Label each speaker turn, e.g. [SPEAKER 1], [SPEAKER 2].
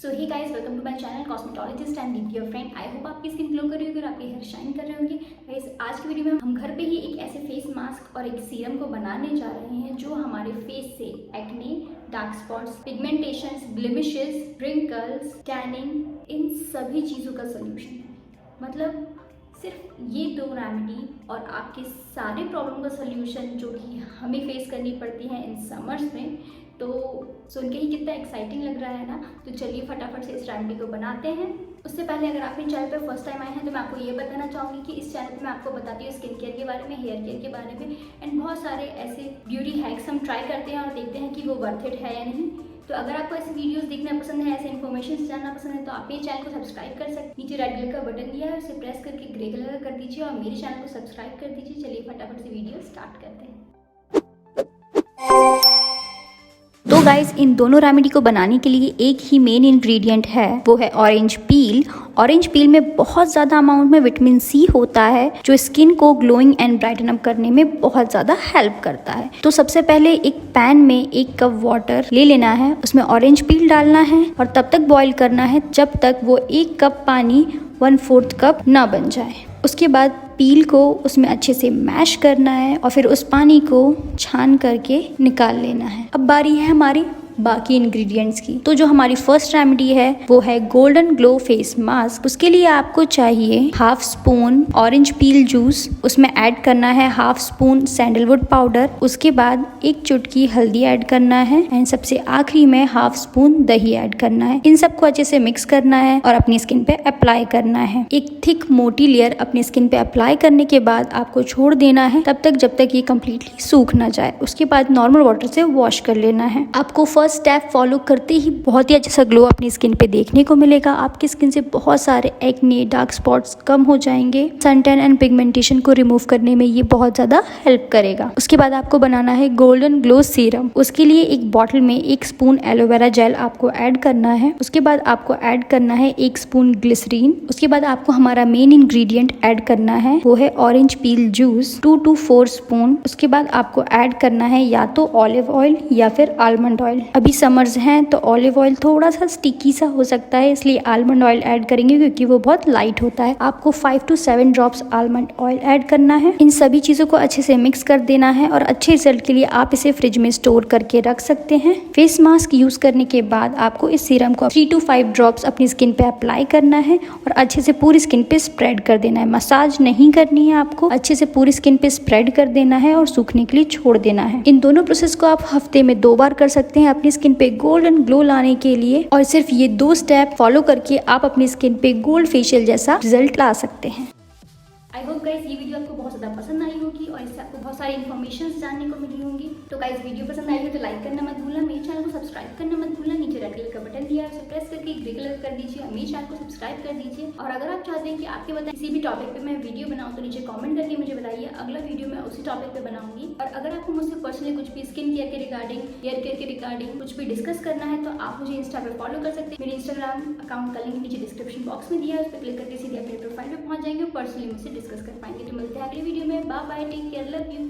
[SPEAKER 1] So hi guys, welcome to my channel cosmetologist and Deepti your friend. I hope आपकी skin glow कर रही होगी और आपके हेयर शाइन कर रहे होंगे। गाइस, आज की वीडियो में हम घर पे ही एक ऐसे फेस मास्क और एक सीरम को बनाने जा रहे हैं जो हमारे फेस से acne, dark spots, pigmentations, blemishes, wrinkles, tanning, इन सभी चीज़ों का सोल्यूशन है। मतलब सिर्फ ये 2 रेमेडी और आपके सारे प्रॉब्लम का सोल्यूशन जो कि हमें फेस करनी पड़ती है इन समर्स में। तो सुन के ही कितना एक्साइटिंग लग रहा है ना। तो चलिए फटाफट से इस रेमेडी को बनाते हैं। उससे पहले अगर आप मेरे चैनल पर फर्स्ट टाइम आए हैं तो मैं आपको ये बताना चाहूँगी कि इस चैनल पे मैं आपको बताती हूँ स्किन केयर के बारे में, हेयर केयर के बारे में एंड बहुत सारे ऐसे ब्यूटी हैक्स हम ट्राई करते हैं और देखते हैं कि वो वर्थ इट है या नहीं। तो अगर आपको ऐसे वीडियोस देखना पसंद है, ऐसे इन्फॉर्मेशन जानना पसंद है, तो आप मेरे चैनल को सब्सक्राइब कर सकते हैं। नीचे रेड कलर का बटन दिया है, उसे प्रेस करके ग्रे कलर का कर दीजिए और मेरे चैनल को सब्सक्राइब कर दीजिए। चलिए फटाफट से वीडियो स्टार्ट करते हैं। तो गाइस, इन दोनों रेमेडी को बनाने के लिए एक ही मेन इंग्रेडिएंट है, वो है ऑरेंज पील। ऑरेंज पील में बहुत ज़्यादा अमाउंट में विटामिन सी होता है जो स्किन को ग्लोइंग एंड ब्राइटन अप करने में बहुत ज़्यादा हेल्प करता है। तो सबसे पहले एक पैन में 1 कप वाटर ले लेना है, उसमें ऑरेंज पील डालना है और तब तक बॉईल करना है जब तक वो 1 कप पानी 1/4 कप ना बन जाए। उसके बाद पील को उसमें अच्छे से मैश करना है और फिर उस पानी को छान करके निकाल लेना है। अब बारी है हमारी बाकी इंग्रेडिएंट्स की। तो जो हमारी फर्स्ट रेमेडी है वो है गोल्डन ग्लो फेस मास्क। उसके लिए आपको चाहिए 1/2 स्पून ऑरेंज पील जूस, उसमें ऐड करना है 1/2 स्पून सैंडलवुड पाउडर, उसके बाद 1 चुटकी हल्दी ऐड करना है एंड सबसे आखिरी में 1/2 स्पून दही ऐड करना है। इन सबको अच्छे से मिक्स करना है और अपनी स्किन पे अप्लाई करना है। एक थिक मोटी लेयर अपनी स्किन पे अप्लाई करने के बाद आपको छोड़ देना है तब तक जब तक ये कम्प्लीटली सूख ना जाए। उसके बाद नॉर्मल वाटर से वॉश कर लेना है। आपको फर्स्ट स्टेप फॉलो करते ही बहुत ही अच्छा सा ग्लो अपनी स्किन पे देखने को मिलेगा। आपकी स्किन से बहुत सारे एक्ने, डार्क स्पॉट्स कम हो जाएंगे। सन टैन एंड पिगमेंटेशन को रिमूव करने में ये बहुत ज्यादा हेल्प करेगा। उसके बाद आपको बनाना है गोल्डन ग्लो सीरम। उसके लिए एक बॉटल में 1 स्पून एलोवेरा जेल आपको ऐड करना है। उसके बाद आपको ऐड करना है 1 स्पून ग्लिसरीन। उसके बाद आपको हमारा मेन इंग्रेडिएंट ऐड करना है वो है orange peel juice 2 to 4 spoon. उसके बाद आपको ऐड करना है या तो ऑलिव ऑयल या फिर आलमंड ऑयल। अभी समर्स हैं तो ऑलिव ऑयल थोड़ा सा स्टिकी सा हो सकता है, इसलिए आलमंड ऑयल ऐड करेंगे क्योंकि वो बहुत लाइट होता है। आपको 5 to 7 drops almond oil add करना है। इन सभी चीजों को अच्छे से मिक्स कर देना है और अच्छे रिजल्ट के लिए आप इसे फ्रिज में स्टोर करके रख सकते हैं। फेस मास्क यूज करने के बाद आपको इस सीरम को 3 to 5 ड्रॉप्स अपनी स्किन पे अप्लाई करना है और अच्छे से पूरी स्किन पे स्प्रेड कर देना है। मसाज नहीं करनी है, आपको अच्छे से पूरी स्किन पे स्प्रेड कर देना है और सूखने के लिए छोड़ देना है। इन दोनों प्रोसेस को आप हफ्ते में 2 बार कर सकते हैं अपनी स्किन पे गोल्डन ग्लो लाने के लिए, और सिर्फ ये 2 स्टेप फॉलो करके आप अपनी स्किन पे गोल्ड फेशियल जैसा रिजल्ट ला सकते हैं। आई होप गाइस ये वीडियो आपको बहुत ज़्यादा पसंद आई होगी और इससे आपको बहुत सारी इन्फॉर्मेशन जानने को मिली होंगी। तो गाइस वीडियो पसंद आई हो तो लाइक करना मत भूलना, मेरे चैनल को सब्सक्राइब करना मत भूलना। नीचे रेड कलर का बटन दिया है, उसे प्रेस करके ग्रे कलर कर दीजिए और मेरे चैनल को सब्सक्राइब कर दीजिए। और अगर आप चाहते हैं कि आपके बताए किसी भी टॉपिक पे मैं वीडियो बनाऊँ तो नीचे कॉमेंट करके मुझे बताइए, अगला वीडियो मैं उसी टॉपिक पे बनाऊंगी। और अगर आपको मुझसे पर्सनली कुछ भी स्किन केयर के रिगार्डिंग, हेयर केयर के रिगार्डिंग कुछ भी डिस्कस करना है तो आप मुझे इंस्टा पे फॉलो कर सकते हैं। मेरे इंस्टाग्राम अकाउंट का लिंक नीचे डिस्क्रिप्शन बॉक्स में दिया है, उस पर क्लिक करके सीधे अपने प्रोफाइल पे पहुंच जाएंगे और पर्सनली मुझसे डिस्कस कर पाएंगे। तो मिलते हैं अगली वीडियो में। Bye bye, take care, love you.